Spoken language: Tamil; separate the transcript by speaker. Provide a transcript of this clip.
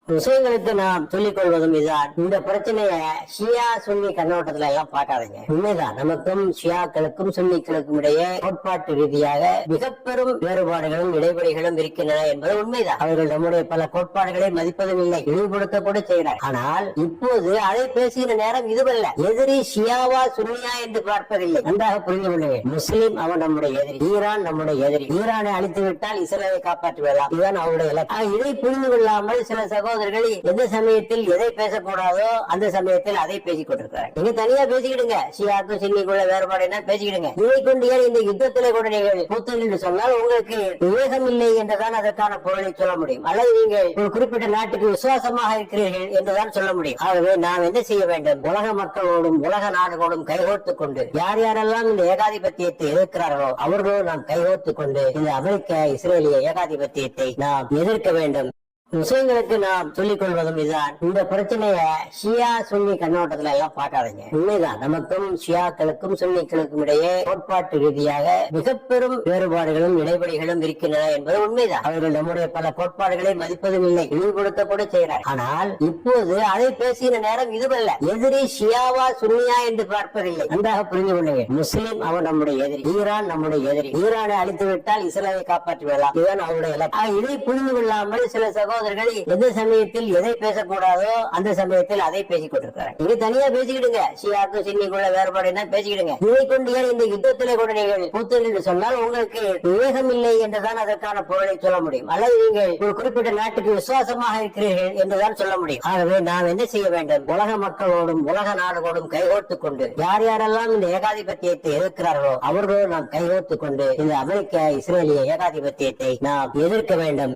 Speaker 1: விஷயங்களுக்கு நாம் சொல்லிக் கொள்வதும் இதுதான். இந்த பிரச்சனைய ஷியா சுன்னி கண்ணோட்டத்துல எல்லாம் பார்க்காதீங்க. உண்மைதான், நமக்கும் ஷியாக்களுக்கும் சுன்னிகளுக்கும் இடையே கோட்பாட்டு ரீதியாக மிக பெரும் வேறுபாடுகளும் இடைவெளிகளும் இருக்கின்றன என்பது உண்மைதான். அவர்கள் நம்முடைய பல கோட்பாடுகளை மதிப்பதும் இல்லை, இழிவுபடுத்த கூட செய்கிறார். ஆனால் இப்போது அதை பேசுகிற நேரம் இதுவல்ல. எதிரி ஷியாவா சுன்னியா என்று பார்ப்பதில்லை. நன்றாக புரிந்து கொள்ளுங்கள். முஸ்லிம் அவன் நம்முடைய எதிரி, ஈரான் நம்முடைய எதிரி. ஈரானை அழித்து விட்டால் இஸ்ரேலை காப்பாற்றுவதா, இதுதான் அவருடைய இலக்கு. இதை புரிந்து கொள்ளாமல் சில சகோதரர்கள் எந்த சமயத்தில் எதை பேசக்கூடாதோ அந்த சமயத்தில் அதை பேசிக் கொண்டிருக்கிறார். நீங்க தனியா பேசிக்கிடுங்க, ஷியாக்கும் சுன்னிக்குள்ள வேறுபாடு என்ன பேசிக்கிடுங்க. இதை கொண்டு ஏன் இந்த யுத்தத்திலே கூட நீங்கள் புத்தல் என்று சொன்னால் உங்களுக்கு விவேகம் இல்லை என்றுதான் அதற்கான பொருளை சொல்ல முடியும். அல்லது நீங்கள் ஒரு குறிப்பிட்ட நாட்டுக்கு விசுவாசமாக இருக்கிறீர்கள் என்றுதான் சொல்ல முடியும். ஆகவே நாம் என்ன செய்ய வேண்டும்? உலக மக்களோடும் உலக நாடுகளோடும் கைகோர்த்துக் கொண்டு யார் யாரெல்லாம் இந்த ஏகாதிபத்தியத்தை எதிர்க்கிறார்களோ அவர்களோடு நாம் கைகோர்த்துக் கொண்டு இந்த அமெரிக்க இஸ்ரேலிய ஏகாதிபத்தியத்தை நாம் எதிர்க்க வேண்டும். விஷயங்களுக்கு நாம் சொல்லிக் கொள்வதும் இதுதான். இந்த பிரச்சனைய ஷியா சுன்னி கண்ணோட்டத்துல எல்லாம் பார்க்காதீங்க. உண்மைதான், நமக்கும் ஷியாக்களுக்கும் சுன்னிகளுக்கும் இடையே கோட்பாட்டு ரீதியாக மிக பெரும் வேறுபாடுகளும் இடைவெளிகளும் இருக்கின்றன என்பது உண்மைதான். அவர்கள் நம்முடைய பல கோட்பாடுகளை மதிப்பதும் இல்லை, இழிவுபடுத்த கூட செய்கிறார். ஆனால் இப்போது அதை பேசுகிற நேரம் இதுவல்ல. எதிரி ஷியாவா சுன்னியா என்று பார்ப்பதில்லை. நன்றாக புரிந்து கொள்ளுங்கள். முஸ்லிம் அவன் நம்முடைய எதிரி, ஈரான் நம்முடைய எதிரி. ஈரானை அழித்து விட்டால் இஸ்ரேலை காப்பாற்றுவதா, இதுதான் அவருடைய இலக்கு. இதை புரிந்து கொள்ளாமல் சில சகோதரர்கள் எந்த சமயத்தில் எதை பேசக்கூடாதோ அந்த சமயத்தில் அதை பேசிக் கொண்டிருக்கிறார். நீங்க தனியா பேசிக்கிடுங்க, ஷியாக்கும் சுன்னிக்குள்ள வேறுபாடு என்ன பேசிக்கிடுங்க. இதை கொண்டு ஏன் இந்த யுத்தத்திலே கூட நீங்கள் புத்தல் என்று சொன்னால் உங்களுக்கு விவேகம் இல்லை என்றுதான் அதற்கான பொருளை சொல்ல முடியும். அல்லது நீங்கள் ஒரு குறிப்பிட்ட நாட்டுக்கு விசுவாசமாக இருக்கிறீர்கள் என்றுதான் சொல்ல முடியும். ஆகவே நாம் என்ன செய்ய வேண்டும்? உலக மக்களோடும் உலக நாடுகளோடும் கைகோர்த்துக் கொண்டு யார் யாரெல்லாம் இந்த ஏகாதிபத்தியத்தை எதிர்க்கிறார்களோ அவர்களோடு நாம் கைகோர்த்துக் கொண்டு இந்த அமெரிக்க இஸ்ரேலிய ஏகாதிபத்தியத்தை நாம் எதிர்க்க வேண்டும்.